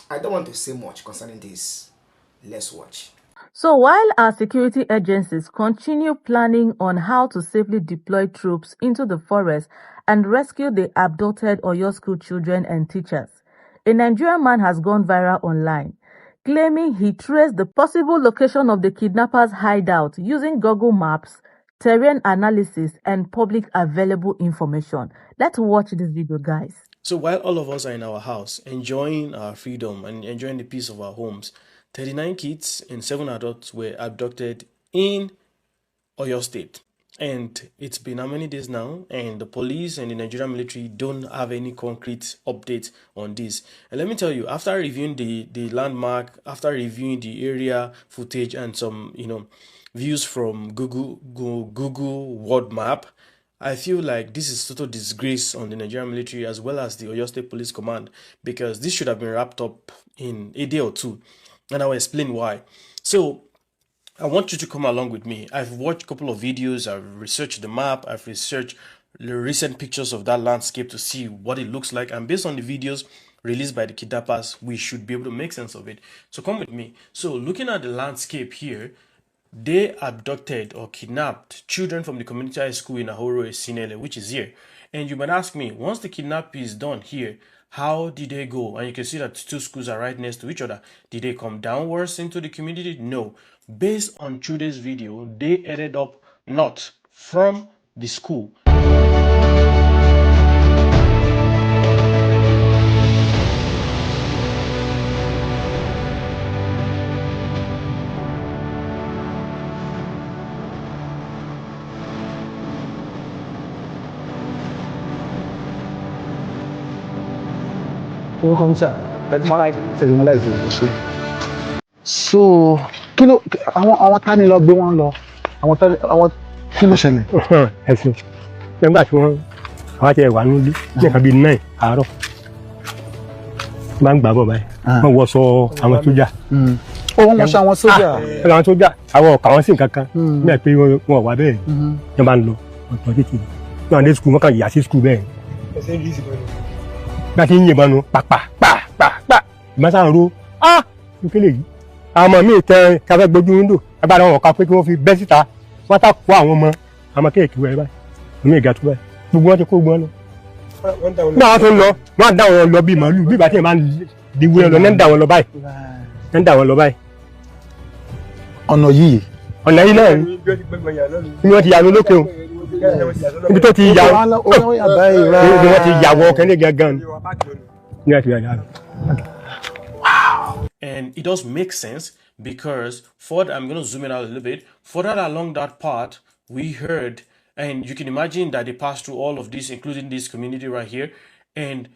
I don't want to say much concerning this. Let's watch. So while our security agencies continue planning on how to safely deploy troops into the forest and rescue the abducted Oyo school children and teachers, a Nigerian man has gone viral online, claiming he traced the possible location of the kidnappers' hideout using Google Maps, terrain analysis, and public available information. Let's watch this video, guys. So while all of us are in our house, enjoying our freedom and enjoying the peace of our homes, 39 kids and 7 adults were abducted in Oyo State. And it's been how many days now? And the police and the Nigerian military don't have any concrete update on this. And let me tell you, after reviewing the landmark, after reviewing the area footage and some, views from Google World Map, I feel like this is total disgrace on the Nigerian military as well as the Oyo State Police Command, because this should have been wrapped up in a day or two. And I'll explain why. So I want you to come along with me. I've watched a couple of videos, I've researched the map, I've researched the recent pictures of that landscape to see what it looks like. And based on the videos released by the kidnappers, we should be able to make sense of it. So come with me. So looking at the landscape here, they abducted or kidnapped children from the community high school in Ahoro Esinele, which is here. And you might ask me, once the kidnapping is done here, how did they go? And you can see that two schools are right next to each other. Did they come downwards into the community? No. Based on today's video, they ended up not from the school. So kí ló àwọn tá ni lọ gbé wọn lọ àwọn kí ló ṣẹlẹ̀. ẹ̀sìn nígbà tí wọ́n àwọn àti ẹ̀wà nílé ní nǹkan bíi 9 àárọ̀ máa ń gbà bọ̀ báyìí wọ́n wọṣọ àwọn sójà. wọ́n wọṣọ àwọn sójà. àwọn sójà àwọn ọ̀kà wọn sí nǹkan kan nígbà pé wọn wà bẹ́ẹ̀ ni wọ́n bá ń lọ ọ̀tọ̀ títì náà dé skul wọ́n kàn yà sí skul bẹ́ẹ̀. bí a ti ń yìnbọn nu pàpà ìmọ̀ sáà ń ro nkele yìí àwọn ọmọ míì tẹ káfẹ́ gbójú wíńdò agbára wọn kà pé kí wọ́n fi bẹ́ síta wọ́n ta kó àwọn ọmọ kéèké wẹ̀ báyìí omi ìgà tó báyìí gbogbo wọn ti kó gbọ́n lọ. nígbà wọn tó ń lọ wọn á dá wọn lọ bíi màálù bí ìgbà tí wọn máa ń di wúrẹ́ lọ ní ń dá wọn lọ báyìí. ọ̀nà yìí náà ni wọ́n ti yà lókè o ibi tó ti yà wọ́n ti yà wọ́ kẹ́lẹ́ gangan ni wọ́n ti yà lọ. And it does make sense because I'm going to zoom in out a little bit. Further along that part, we heard, and you can imagine that they passed through all of this, including this community right here. And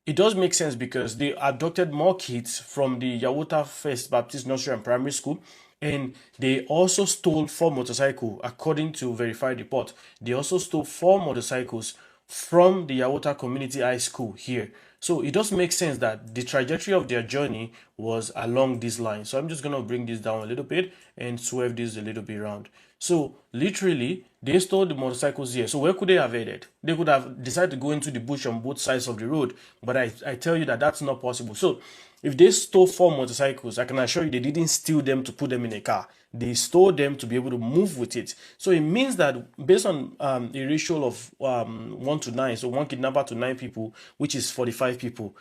it does make sense because they abducted more kids from the Yawota First Baptist Nursery and Primary School. And they also stole 4 motorcycles, according to verified report. They also stole 4 motorcycles from the Yawota Community High School here. So it does make sense that the trajectory of their journey was along this line. So I'm just going to bring this down a little bit and swerve this a little bit around. So literally, they stole the motorcycles here. So where could they have headed? They could have decided to go into the bush on both sides of the road. But I tell you that that's not possible. So if they stole 4 motorcycles, I can assure you they didn't steal them to put them in a car. They stole them to be able to move with it. So it means that based on a ratio of 1 to 9, so 1 kidnapper to 9 people, which is 45 people,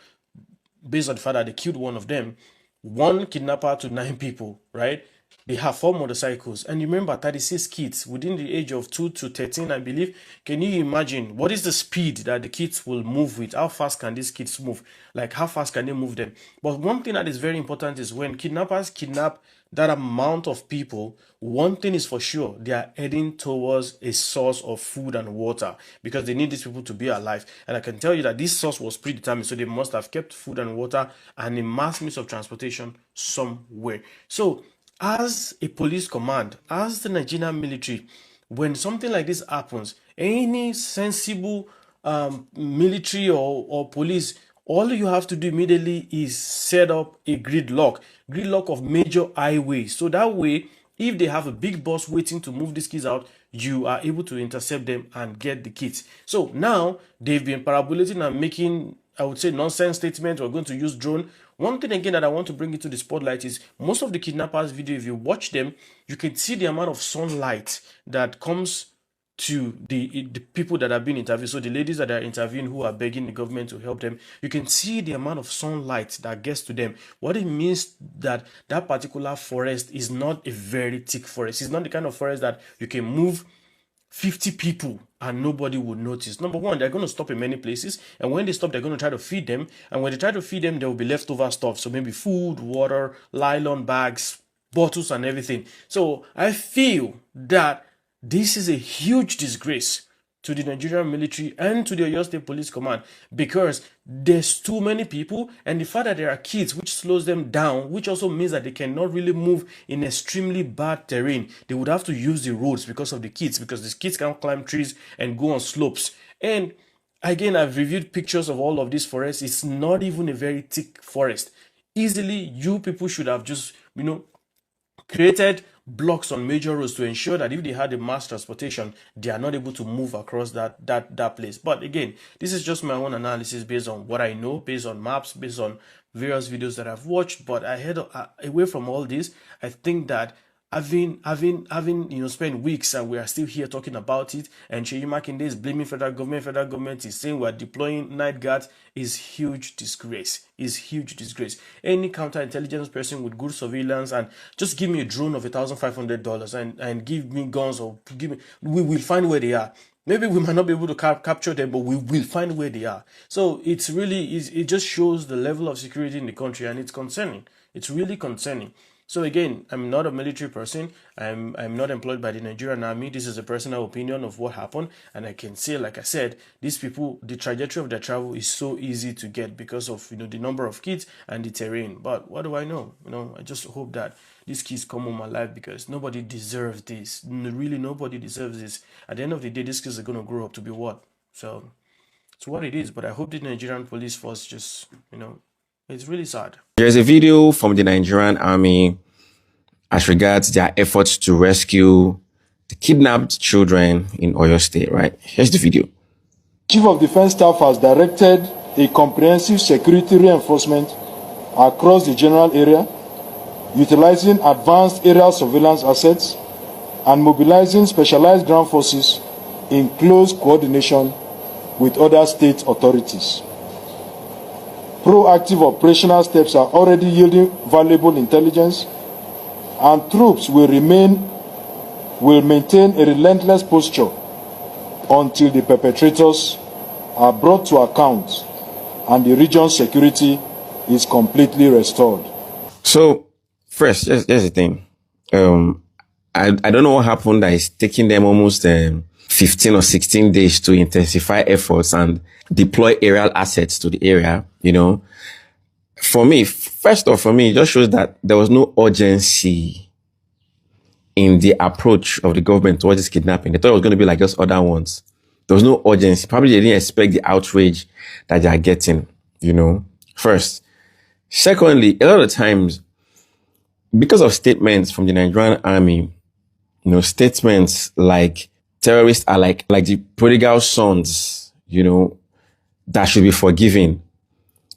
based on the fact that they killed one of them, 1 kidnapper to 9 people, right? They have 4 motorcycles. And remember, 36 kids within the age of 2 to 13, I believe. Can you imagine what is the speed that the kids will move with? How fast can these kids move? Like, how fast can they move them? But one thing that is very important is when kidnappers kidnap that amount of people, one thing is for sure, they are heading towards a source of food and water because they need these people to be alive. And I can tell you that this source was predetermined, so they must have kept food and water and a mass means of transportation somewhere. So as a police command, as the Nigerian military, when something like this happens, any sensible military or police, all you have to do immediately is set up a gridlock of major highways. So that way, if they have a big bus waiting to move these kids out, you are able to intercept them and get the kids. So now they've been parabolating and making, I would say, nonsense statements. We're going to use drone. One thing again that I want to bring into the spotlight is most of the kidnappers video, if you watch them, you can see the amount of sunlight that comes to the people that have been interviewed. So the ladies that are interviewing who are begging the government to help them, you can see the amount of sunlight that gets to them. What it means that that particular forest is not a very thick forest. It's not the kind of forest that you can move 50 people and nobody would notice. Number one, they're going to stop in many places, and when they stop, they're going to try to feed them, and when they try to feed them, there will be leftover stuff. So maybe food, water, nylon bags, bottles, and everything. So I feel that this is a huge disgrace to the Nigerian military and to the OYO State Police Command, because there's too many people, and the fact that there are kids, which slows them down, which also means that they cannot really move in extremely bad terrain. They would have to use the roads because of the kids, because the kids can't climb trees and go on slopes. And again, I've reviewed pictures of all of these forests. It's not even a very thick forest. Easily, you people should have just, created blocks on major roads to ensure that if they had a mass transportation, they are not able to move across that place. But again, this is just my own analysis based on what I know, based on maps, based on various videos that I've watched. But away from all this, I think that having spent weeks and we are still here talking about it, and Seyi Makinde is blaming federal government is saying we're deploying night guards, is huge disgrace. Any counterintelligence person with good surveillance and just give me a drone of $1,500 and give me guns, or we will find where they are. Maybe we might not be able to capture them, but we will find where they are. So it just shows the level of security in the country, and it's concerning. It's really concerning. So again, I'm not a military person. I'm not employed by the Nigerian army. This is a personal opinion of what happened. And I can say, like I said, these people, the trajectory of their travel is so easy to get because of, the number of kids and the terrain. But what do I know? I just hope that these kids come home alive, because nobody deserves this. Really, nobody deserves this. At the end of the day, these kids are going to grow up to be what? So it's what it is. But I hope the Nigerian police force just, it's really sad. There's a video from the Nigerian army as regards their efforts to rescue the kidnapped children in Oyo State, right? Here's the video. Chief of Defense Staff has directed a comprehensive security reinforcement across the general area, utilizing advanced aerial surveillance assets and mobilizing specialized ground forces in close coordination with other state authorities. Proactive operational steps are already yielding valuable intelligence, and troops will maintain a relentless posture until the perpetrators are brought to account and the region's security is completely restored. So, first, here's the thing. I don't know what happened that it's taking them almost 15 or 16 days to intensify efforts and deploy aerial assets to the area, For me, first off, it just shows that there was no urgency in the approach of the government towards this kidnapping. They thought it was going to be like just other ones. There was no urgency. Probably they didn't expect the outrage that they are getting, First. Secondly, a lot of times, because of statements from the Nigerian army, statements like terrorists are like the prodigal sons, that should be forgiven.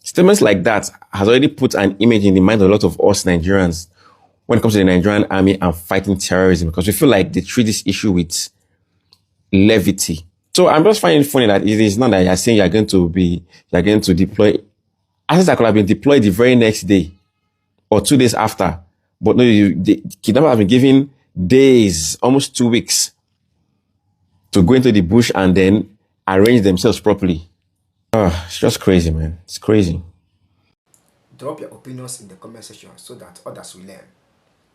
Statements like that has already put an image in the mind of a lot of us Nigerians when it comes to the Nigerian army and fighting terrorism, because we feel like they treat this issue with levity. So I'm just finding it funny that it is not that you're saying you're going to deploy assets that could have been deployed the very next day or 2 days after. But no, the kidnappers have been given days, almost 2 weeks, to go into the bush and then arrange themselves properly. It's just crazy, man. It's crazy. Drop your opinions in the comment section so that others will learn.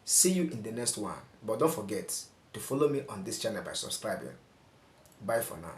See you in the next one. But don't forget to follow me on this channel by subscribing. Bye for now.